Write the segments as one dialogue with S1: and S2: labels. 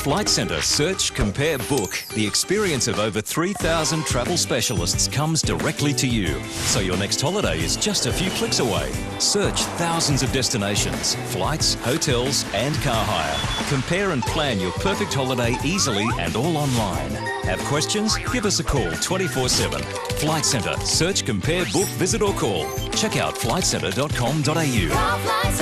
S1: Flight Centre Search, Compare, Book, the experience of over 3,000 travel specialists comes directly to you. So your next holiday is just a few clicks away. Search thousands of destinations, flights, hotels and car hire. Compare and plan your perfect holiday easily and all online. Have questions? Give us a call 24/7. Flight Centre Search, Compare, Book, visit or call. Check out flightcentre.com.au.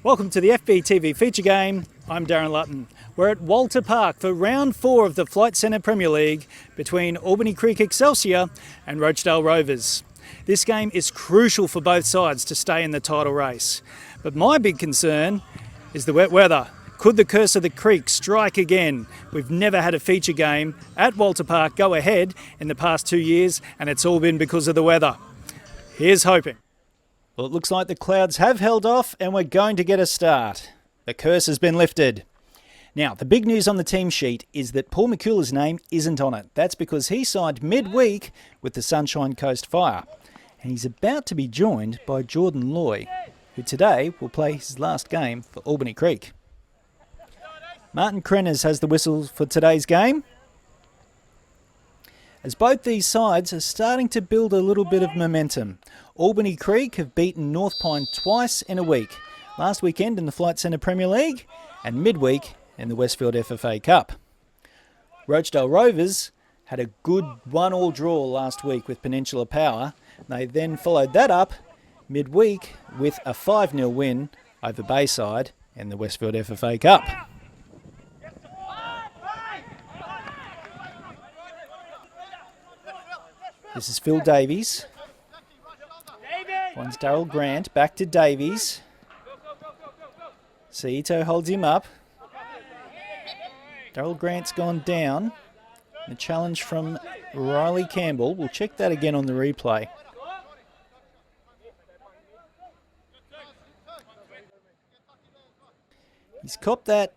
S2: Welcome to the FBTV feature game. I'm Darren Lutton. We're at Wolter Park for round 4 of the Flight Centre Premier League between Albany Creek Excelsior and Rochedale Rovers. This game is crucial for both sides to stay in the title race. But my big concern is the wet weather. Could the curse of the creek strike again? We've never had a feature game at Wolter Park go ahead in the past 2 years, and it's all been because of the weather. Here's hoping. Well, it looks like the clouds have held off and we're going to get a start. The curse has been lifted. Now, the big news on the team sheet is that Paul McCulla's name isn't on it. That's because he signed midweek with the Sunshine Coast Fire. And he's about to be joined by Jordan Loy, who today will play his last game for Albany Creek. Martin Krenners has the whistle for today's game, as both these sides are starting to build a little bit of momentum. Albany Creek have beaten North Pine twice in a week, last weekend in the Flight Centre Premier League and midweek in the Westfield FFA Cup. Rochedale Rovers had a good 1-1 draw last week with Peninsula Power. They then followed that up midweek with a 5-0 win over Bayside in the Westfield FFA Cup. This is Phil Davies. Finds Darryl Grant, back to Davies. Saito holds him up. Darryl Grant's gone down. The challenge from Riley Campbell. We'll check that again on the replay. He's copped that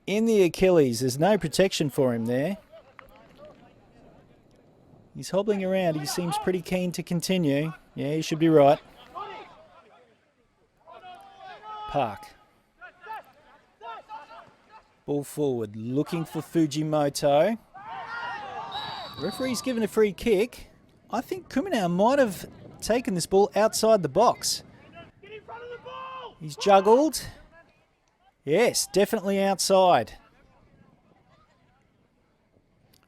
S2: in the Achilles. There's no protection for him there. He's hobbling around. He seems pretty keen to continue. Yeah, he should be right. Park. Ball forward, looking for Fujimoto. Referee's given a free kick. I think Kuminau might have taken this ball outside the box. He's juggled. Yes, definitely outside.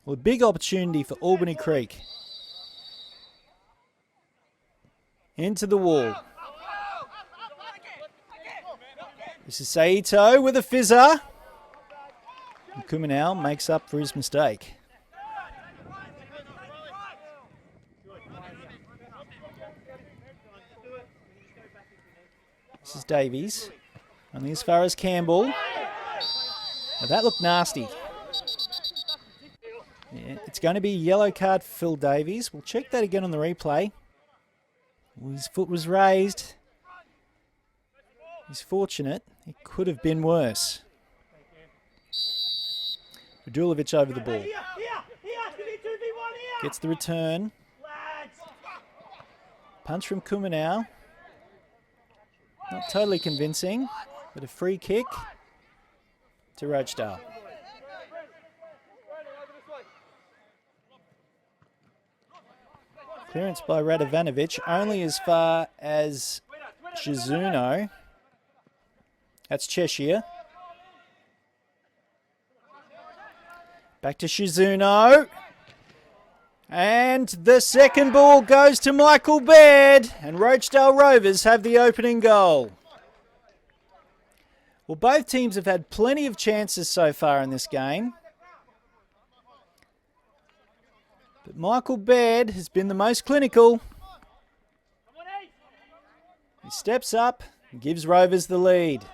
S2: Well, a big opportunity for Albany Creek. Into the wall. This is Saito with a fizzer. And Kuminau makes up for his mistake. This is Davies. Only as far as Campbell. Now that looked nasty. Yeah, it's going to be a yellow card for Phil Davies. We'll check that again on the replay. Well, his foot was raised. He's fortunate. It could have been worse. Radulovic over the ball. Gets the return. Punch from Kuminau. Not totally convincing, but a free kick to Rochedale. Clearance by Radovanovic, only as far as Shizuno. That's Cheshire. Back to Shizuno. And the second ball goes to Michael Baird. And Rochedale Rovers have the opening goal. Well, both teams have had plenty of chances so far in this game. But Michael Baird has been the most clinical. He steps up and gives Rovers the lead.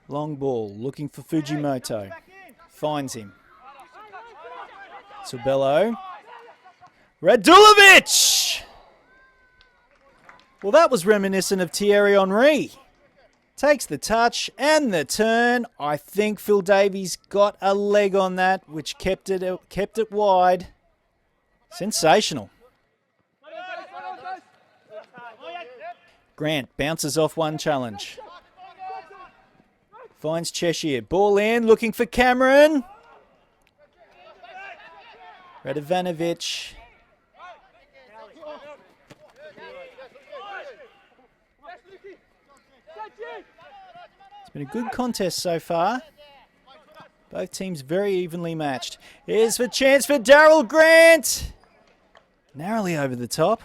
S2: Long ball, looking for Fujimoto. Finds him. Sobello. Radulovic! Well, that was reminiscent of Thierry Henry. Takes the touch and the turn. I think Phil Davies got a leg on that, which kept it wide. Sensational. Grant bounces off one challenge. Finds Cheshire. Ball in, looking for Cameron. Radovanovic. It's been a good contest so far. Both teams very evenly matched. Here's a chance for Daryl Grant. Narrowly over the top.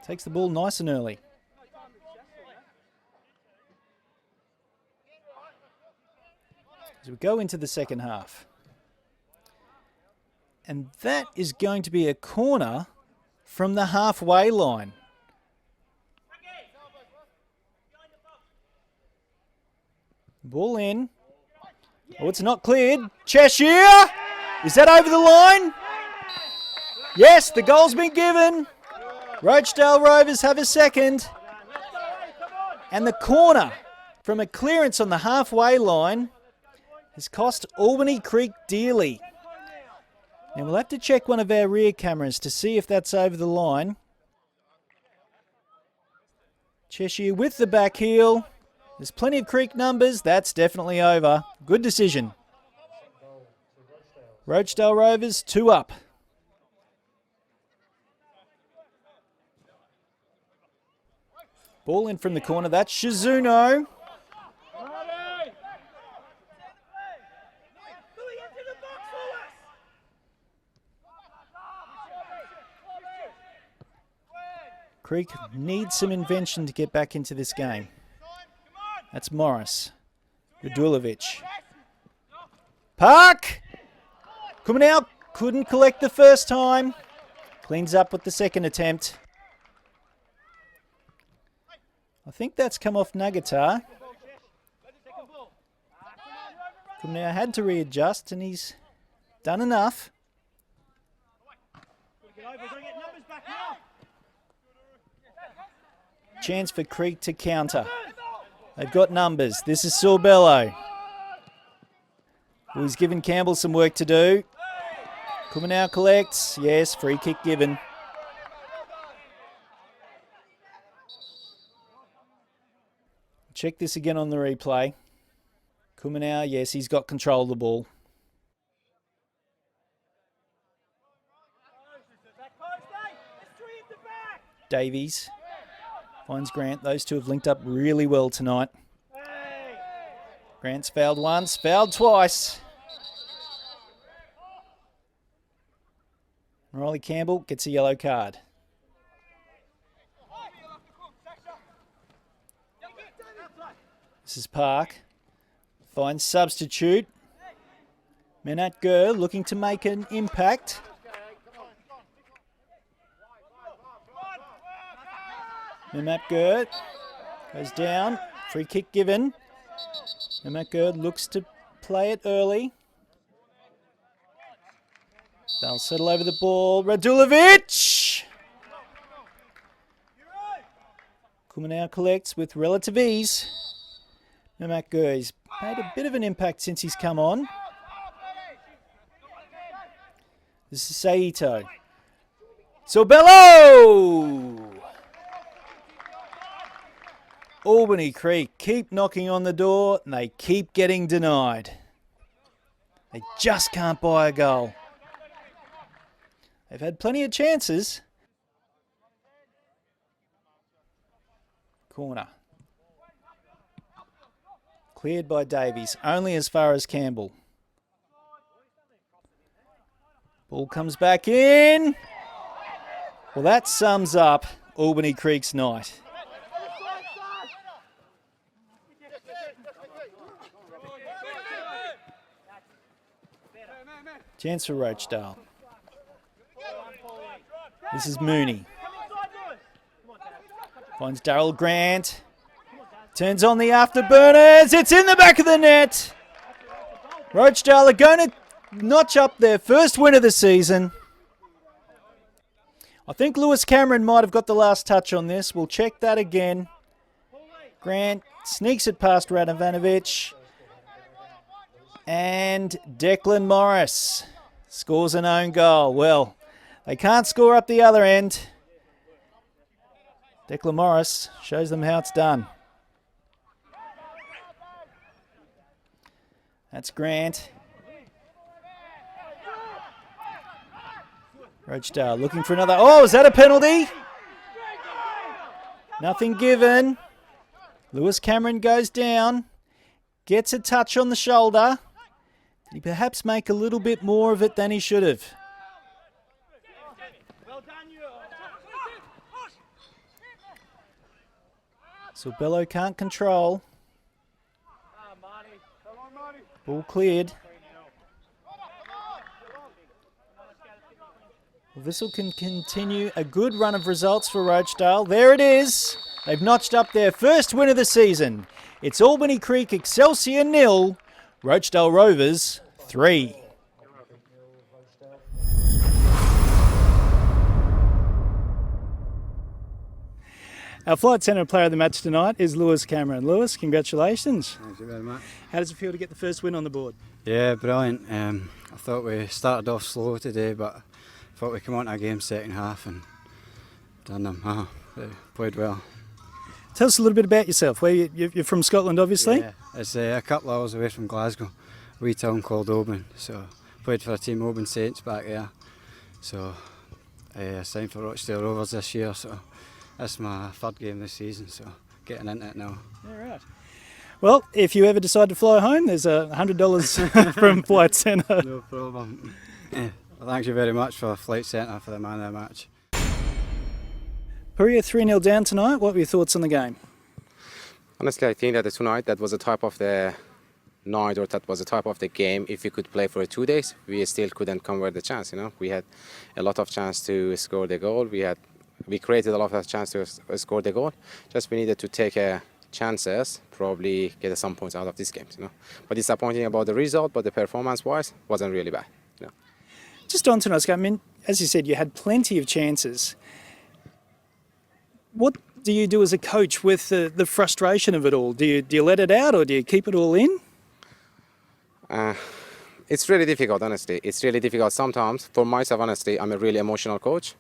S2: Takes the ball nice and early. As we go into the second half. And that is going to be a corner from the halfway line. Ball in. Oh, it's not cleared. Cheshire! Is that over the line? Yes, the goal's been given. Rochedale Rovers have a second. And the corner from a clearance on the halfway line has cost Albany Creek dearly. Now we'll have to check one of our rear cameras to see if that's over the line. Cheshire with the back heel. There's plenty of Creek numbers. That's definitely over. Good decision. Rochedale Rovers 2 up. Ball in from the corner. That's Shizuno. Creek needs some invention to get back into this game. That's Morris. Radulovic. Park! Coming out. Couldn't collect the first time. Cleans up with the second attempt. I think that's come off Nagatar. Now had to readjust and he's done enough. Chance for Creek to counter. They've got numbers. This is Sorbello. He's given Campbell some work to do. Kumanau collects. Yes, free kick given. Check this again on the replay. Kumanau, yes, he's got control of the ball. Davies finds Grant. Those two have linked up really well tonight. Grant's fouled once, fouled twice. Riley Campbell gets a yellow card. This is Park. Finds substitute. Menat Gur looking to make an impact. Menat Gur goes down. Free kick given. Menat Gur looks to play it early. They'll settle over the ball. Radulovic! Kumanau collects with relative ease. Menat Gur's made a bit of an impact since he's come on. This is Saito. Sorbello! Albany Creek keep knocking on the door and they keep getting denied. They just can't buy a goal. They've had plenty of chances. Corner. Cleared by Davies, only as far as Campbell. Ball comes back in. Well, that sums up Albany Creek's night. Chance for Rochedale. This is Mooney. Finds Daryl Grant. Turns on the afterburners. It's in the back of the net. Rochedale are going to notch up their first win of the season. I think Lewis Cameron might have got the last touch on this. We'll check that again. Grant sneaks it past Radovanovic. And Declan Morris scores an own goal. Well, They can't score up the other end. Declan Morris shows them how it's done. That's Grant. Rochedale looking for another. Oh, is that a penalty? Nothing given. Lewis Cameron goes down. Gets a touch on the shoulder. Did he perhaps make a little bit more of it than he should have? So Bello can't control. Ball cleared. Well, this will continue a good run of results for Rochedale. There it is. They've notched up their first win of the season. It's Albany Creek Excelsior 0, Rochedale Rovers 3. Our Flight Centre player of the match tonight is Lewis Cameron. Lewis, congratulations.
S3: Thank you very much.
S2: How does it feel to get the first win on the board?
S3: Yeah, brilliant. I thought we started off slow today, but I thought we came on to a game second half and done them. They played well.
S2: Tell us a little bit about yourself. You're from Scotland, obviously?
S3: Yeah, it's a couple of hours away from Glasgow, a wee town called Albany. So played for a team, Albany Saints, back there. So I signed for Rochedale Rovers this year. So that's my third game this season. So getting into it now.
S2: Yeah, right. Well, if you ever decide to fly home, there's $100 from Flight Centre.
S3: No problem. Yeah, well, thank you very much for Flight Centre for the man of the match.
S2: Perea 3-0 down tonight. What were your thoughts on the game?
S4: Honestly, I think that tonight that was the type of the night, or that was the type of the game. If we could play for 2 days, we still couldn't convert the chance. You know, we had a lot of chance to score the goal. We created a lot of chance to score the goal. Just we needed to take chances, probably get some points out of these games. You know, but disappointing about the result, but the performance-wise wasn't really bad. You know.
S2: Just on tonight's game, I mean, as you said, you had plenty of chances. What do you do as a coach with the frustration of it all? Do you let it out, or do you keep it all in?
S4: It's really difficult, honestly. It's really difficult sometimes. For myself, honestly, I'm a really emotional coach.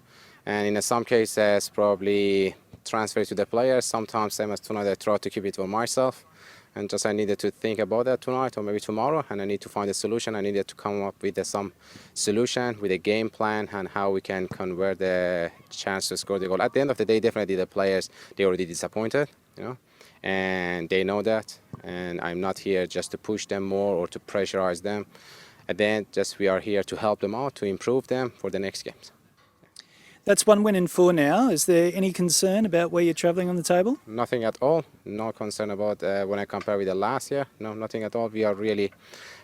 S4: And in some cases, probably transfer to the players. Sometimes, same as tonight, I try to keep it for myself. And just I needed to think about that tonight or maybe tomorrow, and I need to find a solution. I needed to come up with some solution, with a game plan, and how we can convert the chance to score the goal. At the end of the day, definitely the players, they already disappointed, you know, and they know that. And I'm not here just to push them more or to pressurize them. At the end, just we are here to help them out, to improve them for the next games.
S2: That's 1 win in 4 now. Is there any concern about where you're travelling on the table?
S4: Nothing at all. No concern about when I compare with the last year. No, nothing at all. We are really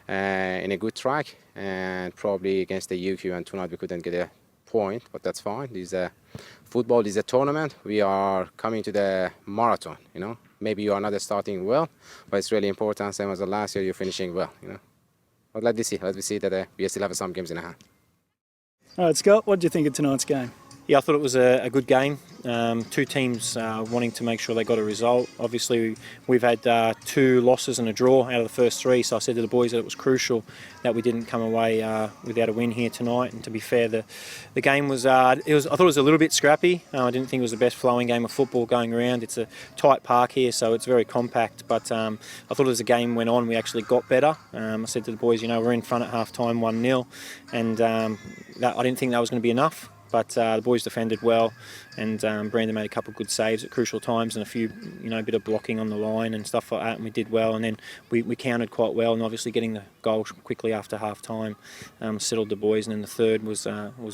S4: in a good track, and probably against the UQ, and tonight we couldn't get a point, but that's fine. This is football. This is a tournament. We are coming to the marathon. You know, maybe you are not starting well, but it's really important. Same as the last year, you're finishing well. You know, but let me see. Let me see that we still have some games in hand.
S2: All right, Scott. What do you think of tonight's game?
S5: Yeah, I thought it was a good game. Two teams wanting to make sure they got a result. Obviously, we've had 2 losses and a draw out of the first 3, so I said to the boys that it was crucial that we didn't come away without a win here tonight. And to be fair, the game was, I thought it was a little bit scrappy. I didn't think it was the best flowing game of football going around. It's a tight park here, so it's very compact. But I thought as the game went on, we actually got better. I said to the boys, you know, we're in front at half time 1-0, and I didn't think that was going to be enough. But the boys defended well, and Brandon made a couple of good saves at crucial times, and a few, you know, a bit of blocking on the line and stuff like that, and we did well. And then we countered quite well, and obviously getting the goal quickly after half time settled the boys. And then the third was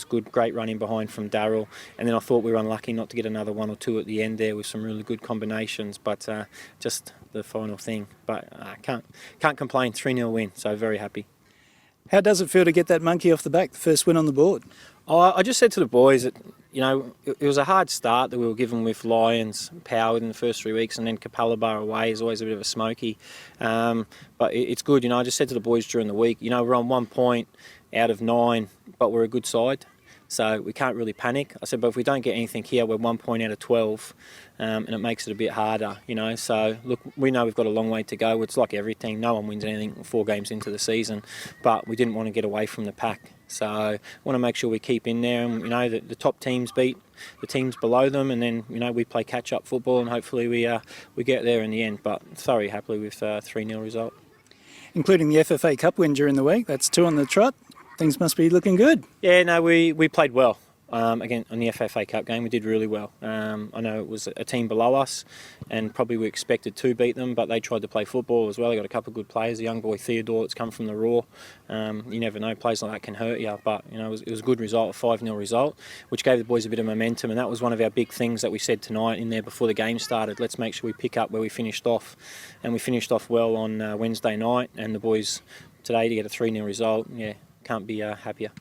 S5: good, great running behind from Darren. And then I thought we were unlucky not to get another 1 or 2 at the end there with some really good combinations, but just the final thing. But I can't complain. 3-0 win, so very happy.
S2: How does it feel to get that monkey off the back, the first win on the board?
S5: I just said to the boys that, you know, it was a hard start that we were given with Lions powered in the first 3 weeks, and then Capalaba away is always a bit of a smoky. But it's good, you know. I just said to the boys during the week, you know, we're on 1 point out of 9, but we're a good side. so we can't really panic. I said, but if we don't get anything here, we're 1 point out of 12, and it makes it a bit harder, you know. So look, we know we've got a long way to go. It's like everything. No one wins anything 4 games into the season, but we didn't want to get away from the pack. So I want to make sure we keep in there, and you know, the top teams beat the teams below them, and then you know we play catch-up football, and hopefully we get there in the end. But thoroughly happy with 3-0 result.
S2: Including the FFA Cup win during the week. That's 2 on the trot. Things must be looking good.
S5: Yeah, no, we played well. Again, on the FFA Cup game, we did really well. I know it was a team below us, and probably we expected to beat them, but they tried to play football as well. They got a couple of good players. The young boy Theodore that's come from the Raw. You never know, players like that can hurt you. But you know, it was a good result, a 5-0 result, which gave the boys a bit of momentum. And that was one of our big things that we said tonight in there before the game started. Let's make sure we pick up where we finished off, and we finished off well on Wednesday night. And the boys today to get a 3-0 result, yeah, can't be happier.